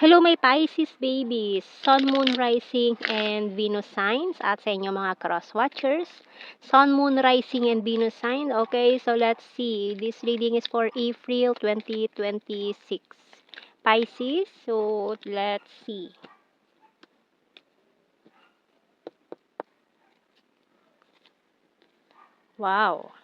Hello my Pisces babies, Sun, Moon, Rising, and Venus signs at sa inyo mga cross-watchers. Sun, Moon, Rising, and Venus sign. Okay, so let's see. This reading is for April 2026. Pisces, so let's see. Wow.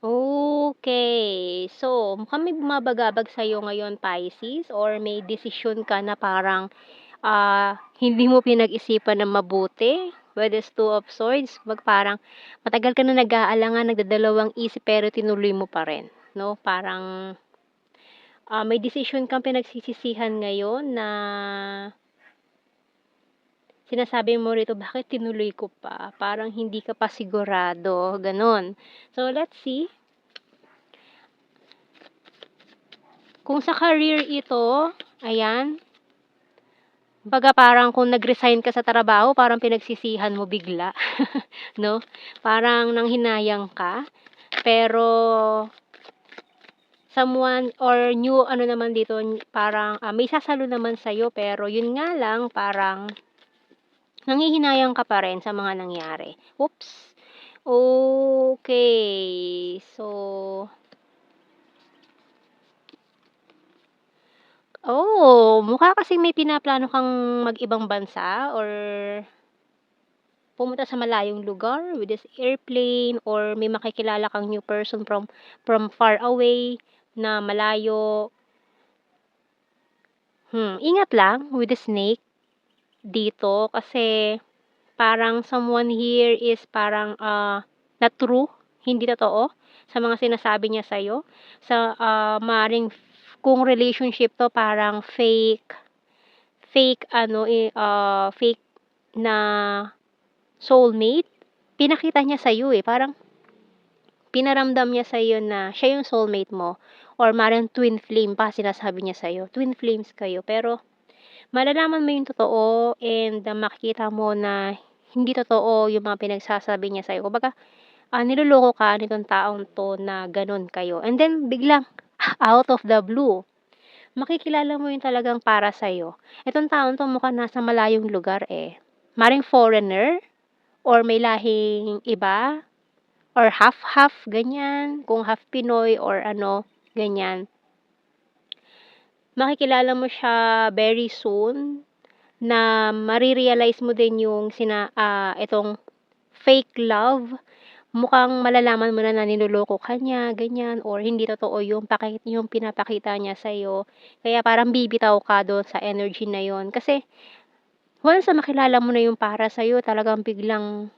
Okay. So, mukhang may bumabagabag sa'yo ngayon, Pisces, or may desisyon ka na parang hindi mo pinag-isipan ng mabuti. With this Two of Swords, parang matagal ka na nag-aalangan, nagdadalawang isip, pero tinuloy mo pa rin. No? Parang may desisyon kang pinagsisisihan ngayon na sinasabi mo rito, bakit tinuloy ko pa? Parang hindi ka pa sigurado. Ganon. So, let's see. Kung sa career ito, ayan, parang kung nag-resign ka sa trabaho, parang pinagsisihan mo bigla, no? Parang nanghinayang ka, pero someone or new ano naman dito, parang may sasalo naman sa'yo, pero yun nga lang, parang nanghihinayang ka pa rin sa mga nangyari. Oops. Okay. So, mukha kasing may pinaplano kang mag-ibang bansa or pumunta sa malayong lugar with this airplane, or may makikilala kang new person from far away na malayo. Ingat lang with the snake dito kasi parang someone here is parang not true, hindi totoo sa mga sinasabi niya sa'yo. Sa maaaring kung relationship 'to, parang fake ano, fake na soulmate. Pinakita niya sa'yo, parang pinaramdam niya sa'yo na siya yung soulmate mo, or maaaring twin flame pa sinasabi niya sa'yo. Twin flames kayo, pero malalaman mo yung totoo, and makikita mo na hindi totoo yung mga pinagsasabi niya sa'yo. Kumbaga, niloloko ka nitong taong 'to na gano'n kayo. And then biglang out of the blue, makikilala mo yung talagang para sa'yo. Itong taong 'to mukhang nasa malayong lugar, maaaring foreigner or may lahing iba or half-half, ganyan. Kung half Pinoy or ano, ganyan. Makikilala mo siya very soon na mare-realize mo din yung itong fake love. Mukhang malalaman mo na niloloko ka niya, ganyan, or hindi totoo yung pinapakita niya sa'yo. Kaya parang bibitaw ka do'n sa energy na yon. Kasi once na makilala mo na yung para sa'yo, talagang biglang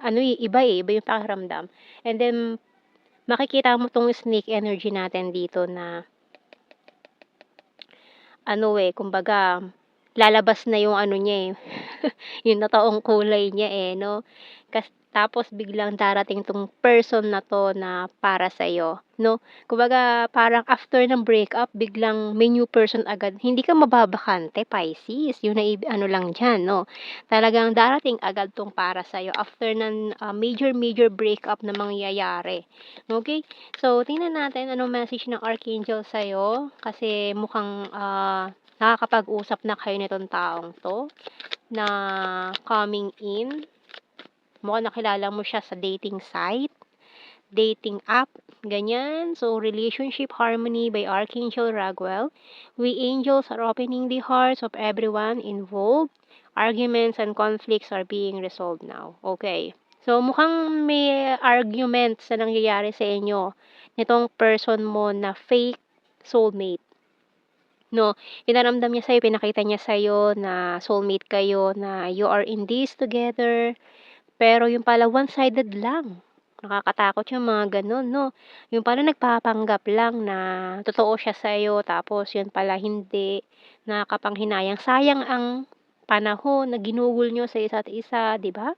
ano, iba yung pakiramdam. And then makikita mo 'tong snake energy natin dito na ano, kumbaga lalabas na yung ano niya, yung totoong kulay niya, 'no. Tapos biglang darating 'tong person na 'to na para sa'yo, 'no. Kumbaga parang after ng breakup biglang may new person agad, hindi ka mababakante, Pisces, yun ano lang diyan, 'no. Talagang darating agad 'tong para sa'yo after ng major breakup na mangyayari, okay. So tingnan natin anong message ng Archangel sa'yo, kasi mukhang nakakapag-usap na kayo nitong taong 'to na coming in. Mukhang nakilala mo siya sa dating site, dating app, ganyan. So, Relationship Harmony by Archangel Raguel. We angels are opening the hearts of everyone involved. Arguments and conflicts are being resolved now. Okay. So, mukhang may arguments na nangyayari sa inyo nitong person mo na fake soulmate. No, pinaramdam niya sa'yo, pinakita niya sa'yo na soulmate kayo, na you are in this together. Pero yung pala one-sided lang. Nakakatakot yung mga gano'n, 'no? Yung pala nagpapanggap lang na totoo siya sa'yo, tapos yun pala hindi, nakakapanghinayang. Sayang ang panahon na ginugol niyo sa isa't isa, 'di ba?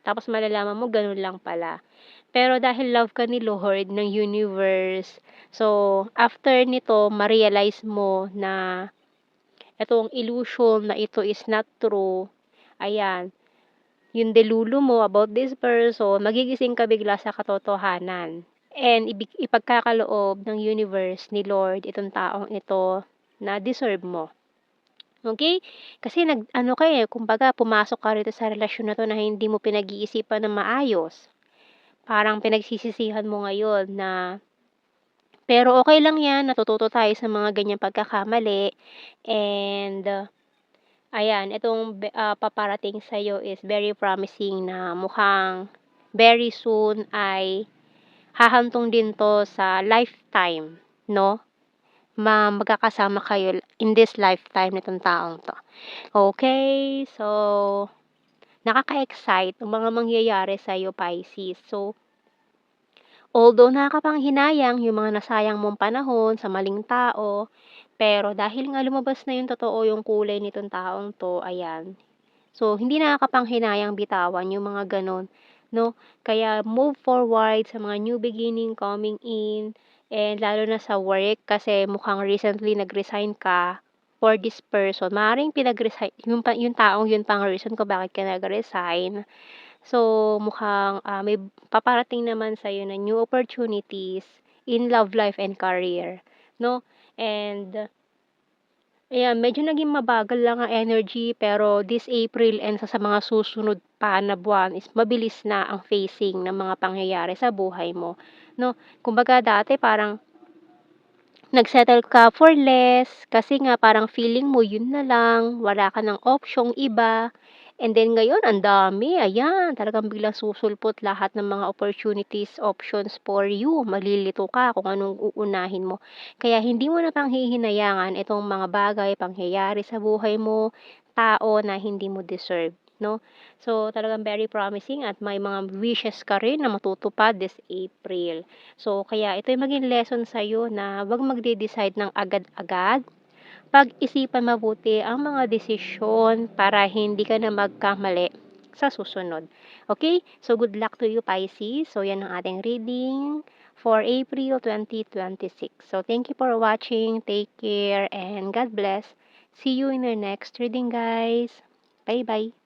Tapos malalaman mo gano'n lang pala. Pero dahil love ka ni Lord, ng universe, so after nito ma-realize mo na itong illusion na ito is not true, ayan, yung delulu mo about this person, magigising ka bigla sa katotohanan. And ipagkakaloob ng universe ni Lord itong taong ito na deserve mo. Okay? Kasi nag-ano ka, kumbaga pumasok ka rito sa relasyon na 'to na hindi mo pinag-iisipan ng maayos. Parang pinagsisisihan mo ngayon na pero okay lang 'yan, natututo tayo sa mga ganyang pagkakamali and, ayan itong paparating sa'yo is very promising na mukhang very soon ay hahantong din 'to sa lifetime 'no, magkakasama kayo in this lifetime nitong taong 'to. Okay, so nakaka-excite ang mga mangyayari sa'yo, Pisces. So, although nakakapanghinayang yung mga nasayang mong panahon sa maling tao, pero dahil nga lumabas na yung totoo yung kulay nitong taong 'to, ayan. So, hindi nakakapanghinayang bitawan yung mga gano'n, 'no? Kaya move forward sa mga new beginning coming in and lalo na sa work kasi mukhang recently nag-resign ka for this person. Maaaring pinag-resign yung taong yun pa ang reason kung bakit ka nag-resign. So, mukhang, may paparating naman sa'yo na new opportunities in love life and career, 'no? And ayan, medyo naging mabagal lang ang energy pero this April and sa mga susunod pa na buwan is mabilis na ang facing ng mga pangyayari sa buhay mo, 'no? Kumbaga dati parang nag-settle ka for less kasi nga parang feeling mo yun na lang, wala ka ng opsyong iba. And then ngayon ang dami, ayan, talagang biglang susulpot lahat ng mga opportunities, options for you. Malilito ka kung anong uunahin mo. Kaya hindi mo na panghihinayangan itong mga bagay, pangyayari sa buhay mo, tao na hindi mo deserve, 'no? So, talagang very promising at may mga wishes ka rin na matutupad this April. So, kaya ito'y maging lesson sa'yo na 'wag magde-decide ng agad-agad. Pag-isipan mabuti ang mga desisyon para hindi ka na magkamali sa susunod. Okay? So, good luck to you, Pisces. So, yan ang ating reading for April 2026. So, thank you for watching. Take care and God bless. See you in our next reading, guys. Bye-bye.